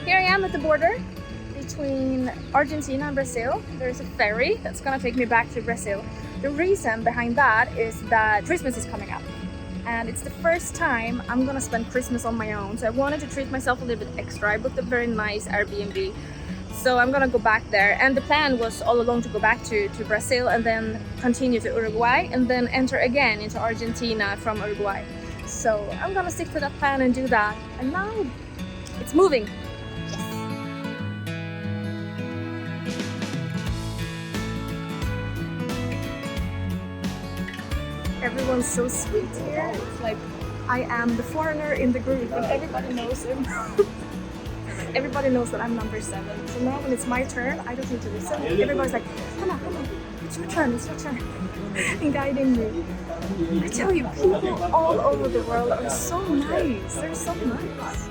Here I am at the border between Argentina and Brazil. There's a ferry that's gonna take me back to Brazil. The reason behind that is that Christmas is coming up. And it's the first time I'm gonna spend Christmas on my own. So I wanted to treat myself a little bit extra. I booked a very nice Airbnb. So I'm gonna go back there. And the plan was all along to go back to Brazil and then continue to Uruguay and then enter again into Argentina from Uruguay. So I'm gonna stick to that plan and do that. And now it's moving. Everyone's so sweet here. It's like I am the foreigner in the group and everybody knows him. Everybody knows that I'm number 7. So now when it's my turn, I don't need to listen. Everybody's like, Hanna, it's your turn, and guiding me. I tell you, people all over the world are so nice. They're so nice.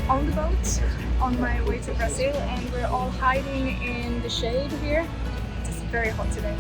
On the boat, on my way to Brazil, and we're all hiding in the shade here. It's very hot today.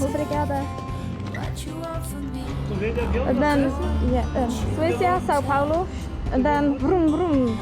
Obrigada. And then, yeah, Suecia, Sao Paulo, and then vroom vroom.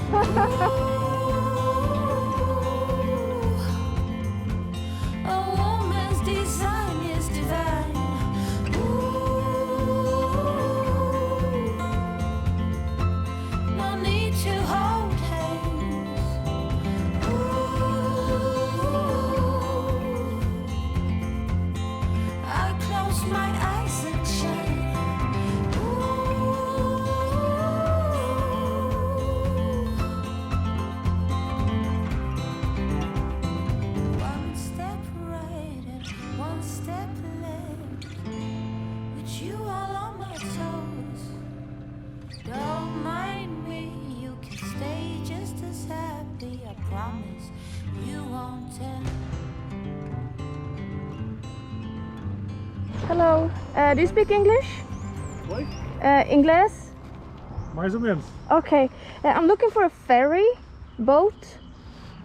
Hello, do you speak English? What? English? Mais ou menos. Okay, I'm looking for a ferry boat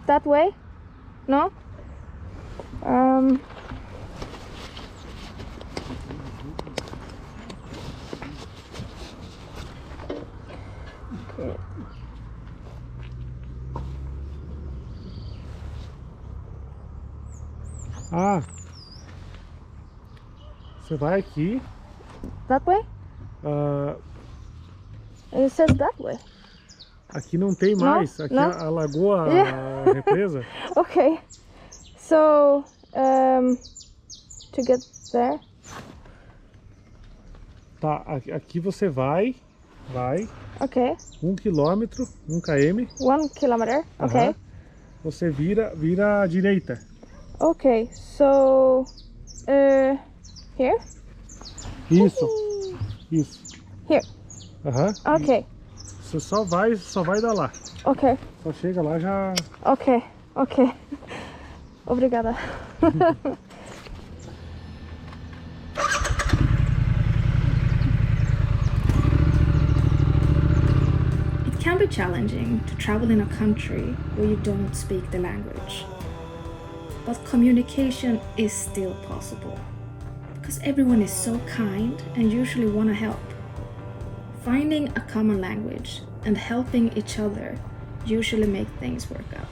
that way. No? Okay. Ah, você vai aqui. That way? It says that way. Aqui não tem mais. Aqui no. a lagoa, Yeah. a represa. Okay, so to get there. Tá, aqui você vai. Okay. 1 quilômetro, 1 km. 1 kilometer. Okay. Você vira à direita. Okay, so here? Isso. Isso. Here. Aham. Okay. Você só vai dar lá. Okay. Só chega lá já. Okay. Okay. Obrigada. It can be challenging to travel in a country where you don't speak the language. But communication is still possible. Because everyone is so kind and usually want to help. Finding a common language and helping each other usually make things work out.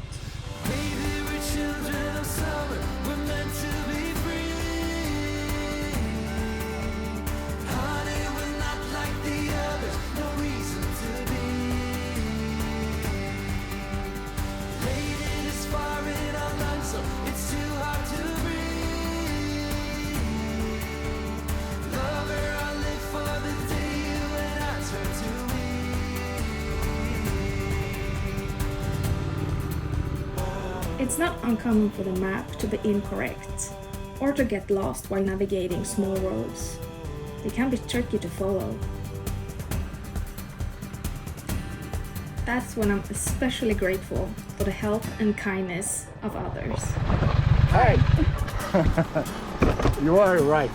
It's not uncommon for the map to be incorrect or to get lost while navigating small roads. They can be tricky to follow. That's when I'm especially grateful for the help and kindness of others. Hey! You are right.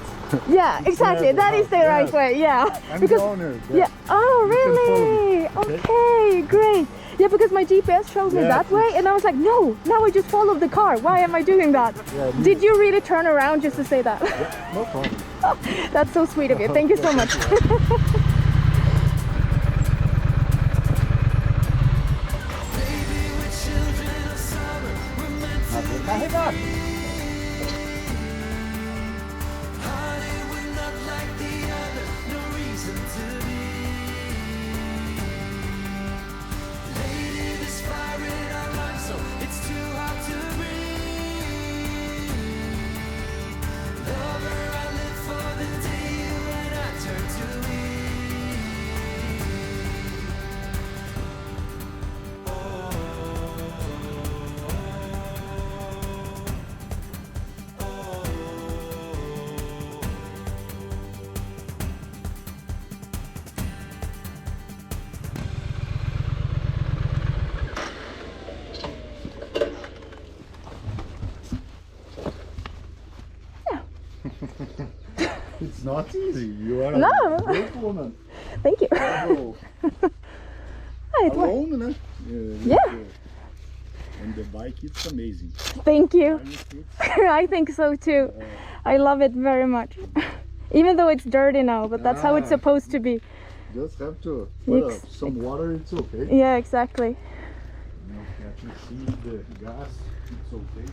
Yeah, exactly. Yeah, that is the right way. Yeah. I'm because the owner. yeah. Oh, really? Okay, great. Yeah, because my GPS showed me that way, and I was like, no, now I just followed the car. Why am I doing that? Yeah, Did you really turn around just to say that? Yeah, no problem. That's so sweet of you. Thank you so much. It's not easy. You are No. a great woman. Thank you. Oh, alone, né? Yeah. And the bike, it's amazing. Thank you. I think so too. I love it very much. Even though it's dirty now, but that's how it's supposed to be. Just have to put some water, it's okay. Yeah, exactly. Now I can see the gas, it's okay.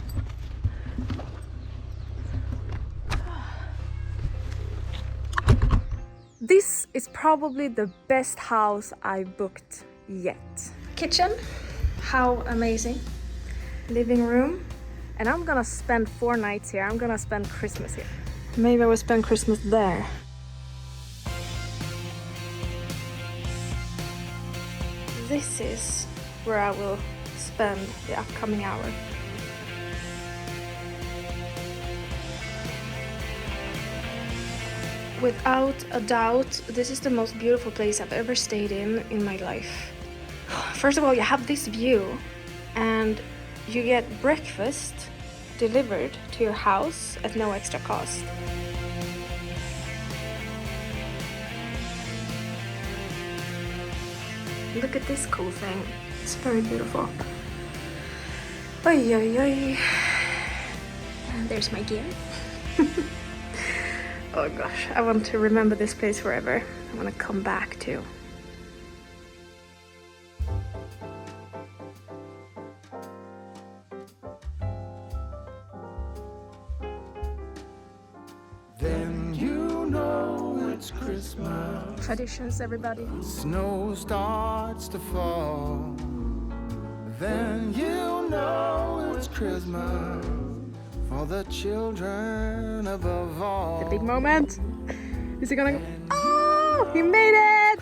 This is probably the best house I booked yet. Kitchen, how amazing. Living room, and I'm gonna spend 4 nights here. I'm gonna spend Christmas here. Maybe I will spend Christmas there. This is where I will spend the upcoming hour. Without a doubt, this is the most beautiful place I've ever stayed in my life. First of all, you have this view, and you get breakfast delivered to your house at no extra cost. Look at this cool thing. It's very beautiful. Oi, oi, oi. And there's my gear. Oh gosh, I want to remember this place forever. I want to come back to. Then you know it's Christmas. Traditions, everybody. Snow starts to fall. Then you know it's Christmas for the children above all. The big moment. Is he gonna go? Oh, he made it!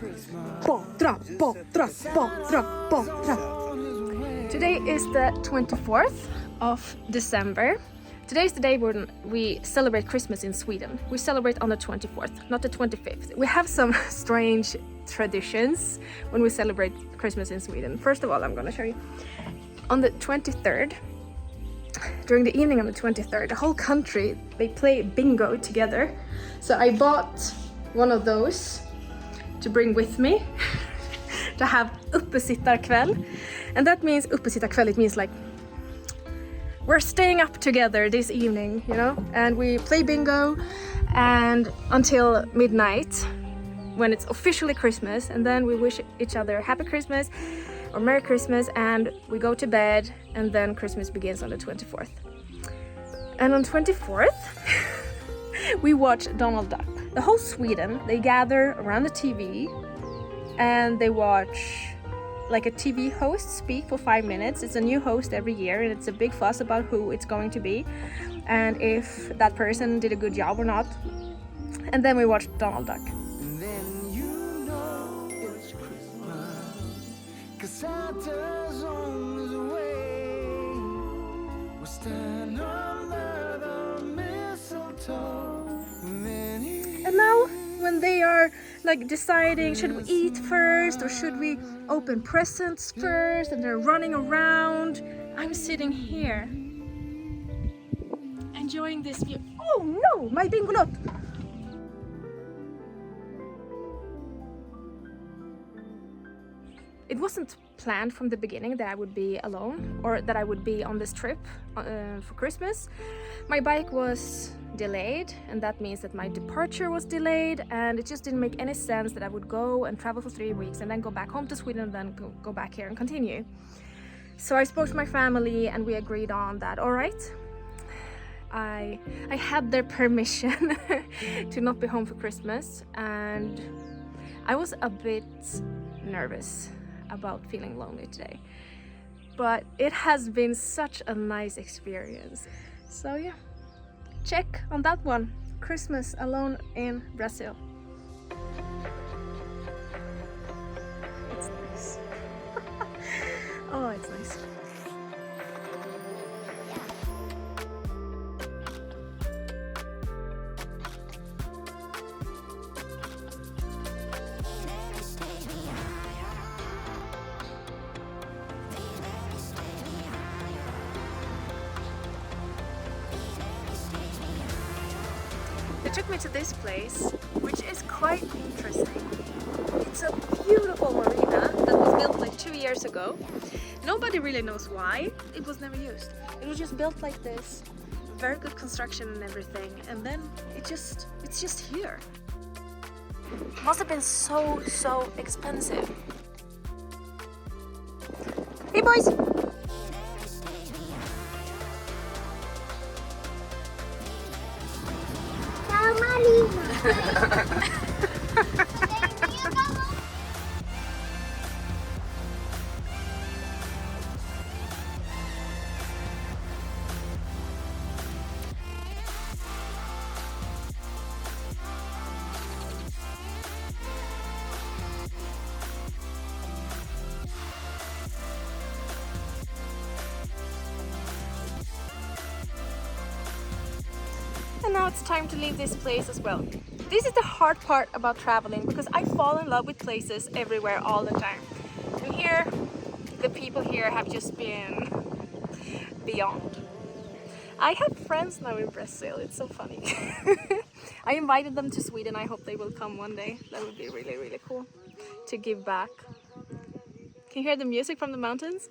Potra, potra, potra, potra. Today is the 24th of December. Today's the day when we celebrate Christmas in Sweden. We celebrate on the 24th, not the 25th. We have some strange traditions when we celebrate Christmas in Sweden. First of all, I'm gonna show you. On the 23rd, during the evening on the 23rd, the whole country, they play bingo together. So I bought one of those to bring with me to have uppesittarkväll. And that means uppesittarkväll, it means like we're staying up together this evening, you know, and we play bingo and until midnight when it's officially Christmas, and then we wish each other Happy Christmas or Merry Christmas, and we go to bed, and then Christmas begins on the 24th. And on 24th, we watch Donald Duck. The whole Sweden, they gather around the TV and they watch like a TV host speak for 5 minutes. It's a new host every year, and it's a big fuss about who it's going to be and if that person did a good job or not. And then we watch Donald Duck. And then you know it's Christmas, 'cause Santa's on his way. We'll stand under the mistletoe. And now when they are like deciding, should we eat first or should we open presents first, and they're running around, I'm sitting here enjoying this view. Oh no, my bingolot! It wasn't planned from the beginning that I would be alone or that I would be on this trip for Christmas. My bike was delayed, and that means that my departure was delayed, and it just didn't make any sense that I would go and travel for 3 weeks and then go back home to Sweden and then go back here and continue. So I spoke to my family and we agreed on that. All right, I had their permission to not be home for Christmas, and I was a bit nervous about feeling lonely today, but it has been such a nice experience. So yeah, check on that one. Christmas alone in Brazil. It's nice. Oh, it's nice. They took me to this place, which is quite interesting. It's a beautiful marina that was built like 2 years ago. Nobody really knows why. It was never used. It was just built like this, very good construction and everything, and then it's just here. It must have been so expensive. Hey boys! And now it's time to leave this place as well. This is the hard part about traveling, because I fall in love with places everywhere all the time. And here, the people here have just been beyond. I have friends now in Brazil, it's so funny. I invited them to Sweden, I hope they will come one day. That would be really, really cool to give back. Can you hear the music from the mountains?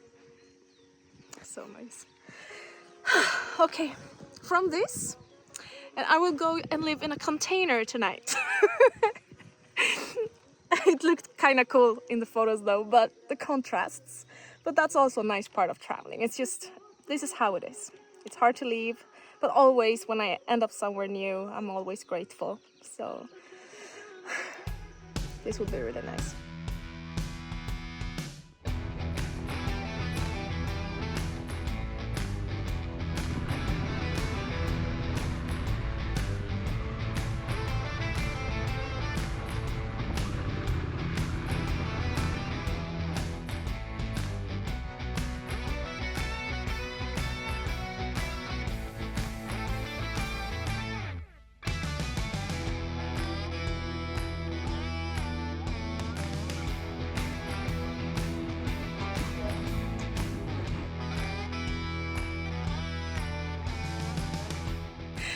So nice. Okay, from this, and I will go and live in a container tonight. It looked kind of cool in the photos though, but the contrasts. But that's also a nice part of traveling. It's just, this is how it is. It's hard to leave, but always when I end up somewhere new, I'm always grateful. So this will be really nice.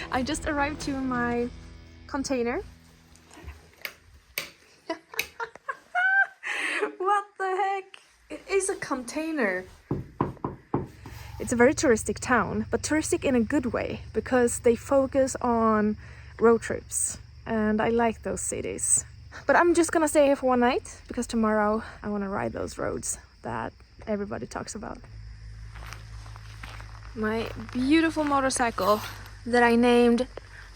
I just arrived to my container. What the heck? It is a container. It's a very touristic town, but touristic in a good way because they focus on road trips and I like those cities. But I'm just gonna stay here for one night because tomorrow I want to ride those roads that everybody talks about. My beautiful motorcycle that I named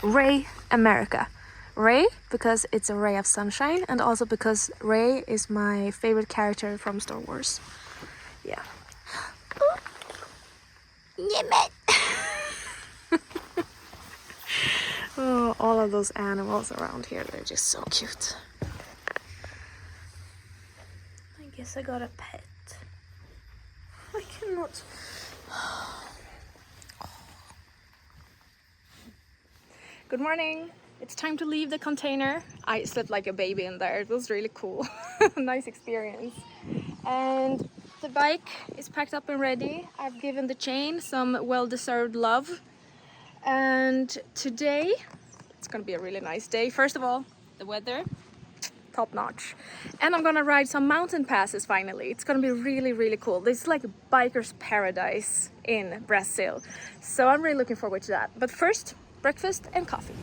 Ray America. Ray because it's a ray of sunshine and also because Ray is my favorite character from Star Wars. Yeah. Oh, all of those animals around here, they're just so cute. I guess I got a pet. I cannot. Good morning. It's time to leave the container. I slept like a baby in there. It was really cool. Nice experience. And the bike is packed up and ready. I've given the chain some well-deserved love. And today, it's gonna be a really nice day. First of all, the weather, top notch. And I'm gonna ride some mountain passes finally. It's gonna be really, really cool. This is like a biker's paradise in Brazil. So I'm really looking forward to that. But first, breakfast and coffee.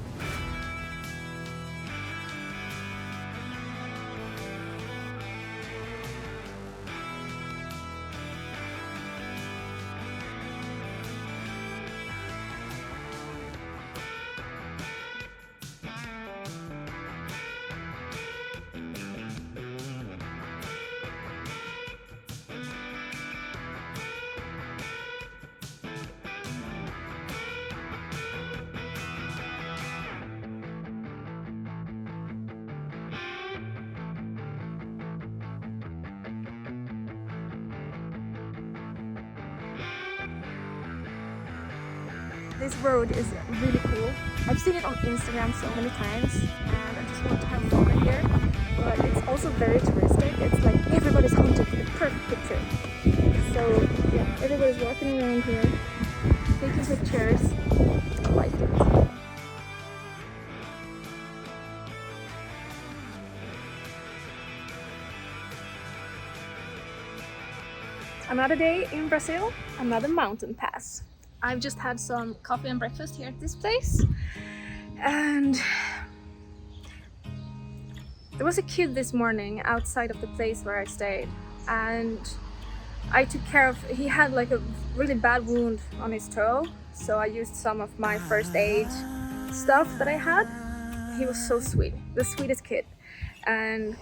This road is really cool. I've seen it on Instagram so many times and I just want to have fun here. But it's also very touristic. It's like everybody's hunting for the perfect picture. So yeah, everybody's walking around here, taking pictures. I like it. Another day in Brazil, another mountain pass. I've just had some coffee and breakfast here at this place and there was a kid this morning outside of the place where I stayed and I took care of, he had like a really bad wound on his toe, so I used some of my first aid stuff that I had. He was so sweet, the sweetest kid. And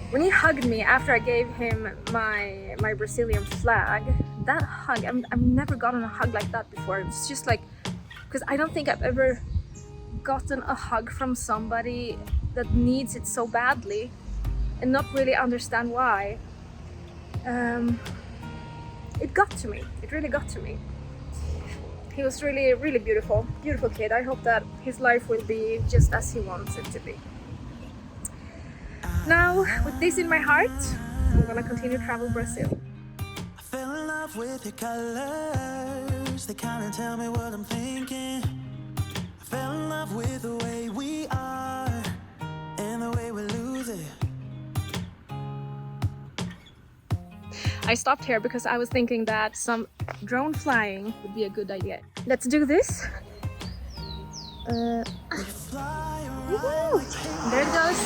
when he hugged me after I gave him my Brazilian flag, that hug, I've never gotten a hug like that before. It's just like, because I don't think I've ever gotten a hug from somebody that needs it so badly and not really understand why. It got to me, it really got to me. He was really, really beautiful kid. I hope that his life will be just as he wants it to be. Now, with this in my heart, I'm gonna continue to travel Brazil. I fell in love with your colors. They kind of tell me what I'm thinking. I fell in love with the way we are and the way we lose it. I stopped here because I was thinking that some drone flying would be a good idea. Let's do this. There it goes.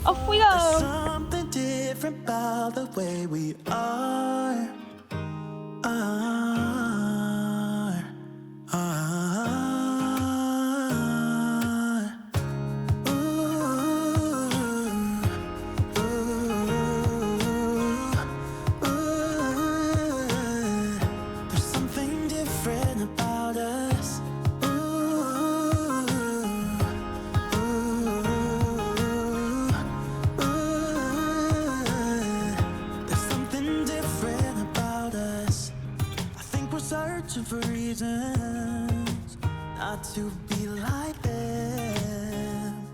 Off we go! Something different about the way we are. There's something different about us. Searching for reasons not to be like them.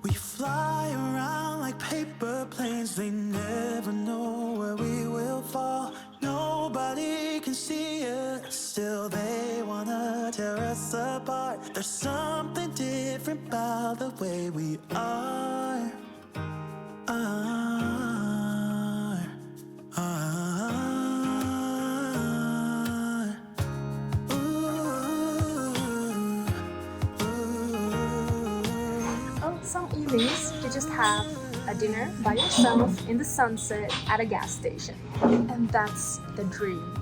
We fly around like paper planes. They never know where we will fall. Nobody nobody can see it. Still they wanna tear us apart. There's something different about the way we are. Oh, some evenings you just have a dinner by yourself in the sunset at a gas station. And that's the dream.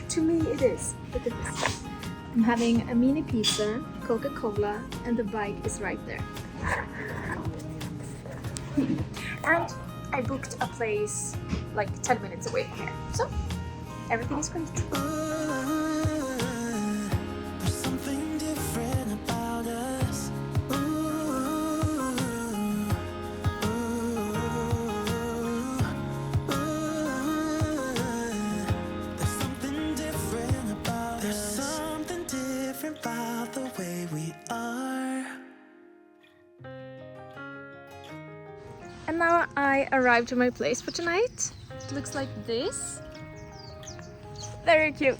To me it is. Look at this. I'm having a mini pizza, Coca-Cola, and the bike is right there. And I booked a place like 10 minutes away from here. So everything is great. There's something different about us. There's something different about us. There's something different about the way we are. And now I arrived to my place for tonight. It looks like this. Very cute.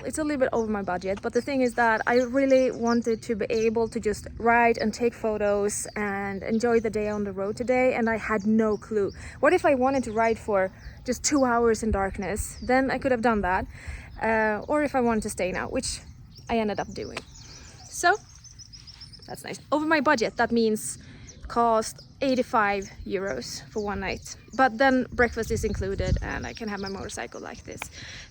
It's a little bit over my budget, but the thing is that I really wanted to be able to just ride and take photos and enjoy the day on the road today, and I had no clue. What if I wanted to ride for just 2 hours in darkness? Then I could have done that. Or if I wanted to stay now, which I ended up doing. So that's nice. Over my budget, that means cost 85 euros for one night, but then breakfast is included and I can have my motorcycle like this.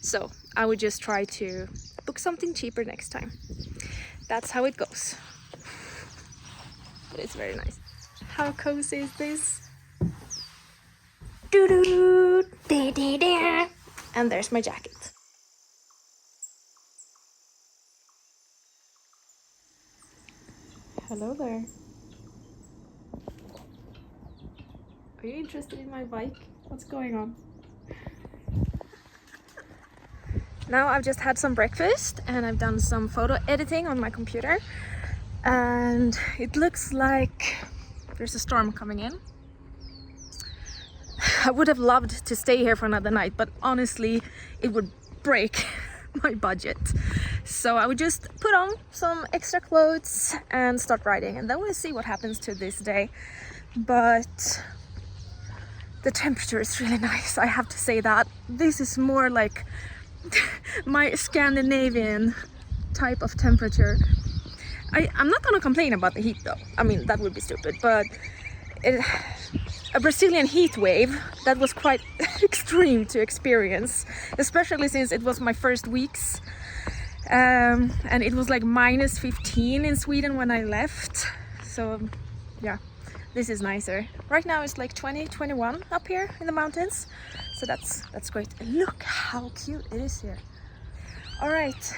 So I would just try to book something cheaper next time. That's how it goes. But it's very nice. How cozy is this? Doo-doo-doo, dee-dee-dee. And there's my jacket. Hello there. Are you interested in my bike? What's going on? Now I've just had some breakfast and I've done some photo editing on my computer. And it looks like there's a storm coming in. I would have loved to stay here for another night, but honestly, it would break my budget. So I would just put on some extra clothes and start riding, and then we'll see what happens to this day. But the temperature is really nice, I have to say that. This is more like my Scandinavian type of temperature. I'm not gonna complain about the heat though. I mean, that would be stupid, but a Brazilian heat wave, that was quite extreme to experience, especially since it was my first weeks. And it was like minus 15 in Sweden when I left. So yeah. This is nicer. Right now it's like 20, 21 up here in the mountains. So that's great. And look how cute it is here. All right,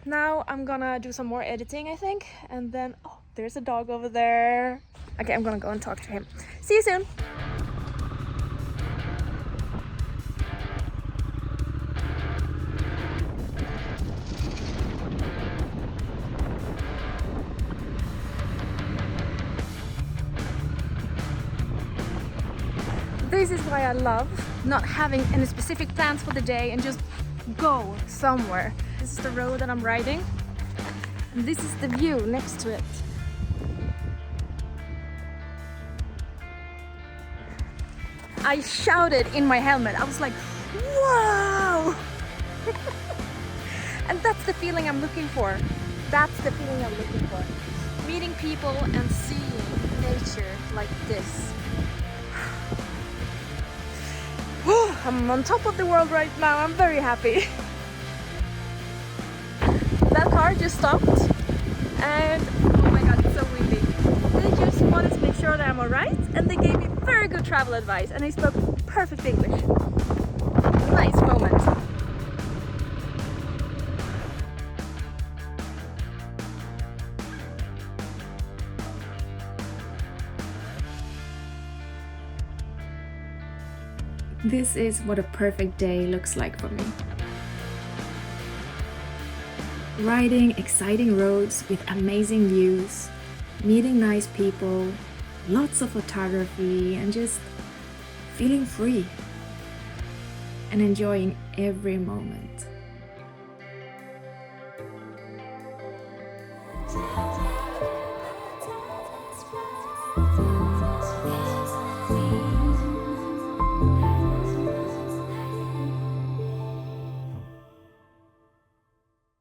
now I'm gonna do some more editing, I think. And then, oh, there's a dog over there. Okay, I'm gonna go and talk to him. See you soon. This is why I love not having any specific plans for the day and just go somewhere. This is the road that I'm riding, and this is the view next to it. I shouted in my helmet. I was like, wow! And that's the feeling I'm looking for. That's the feeling I'm looking for. Meeting people and seeing nature like this. I'm on top of the world right now. I'm very happy. That car just stopped and oh my god, it's so windy. They just wanted to make sure that I'm alright, and they gave me very good travel advice, and I spoke perfect English. Nice moment. This is what a perfect day looks like for me. Riding exciting roads with amazing views, meeting nice people, lots of photography, and just feeling free. and enjoying every moment.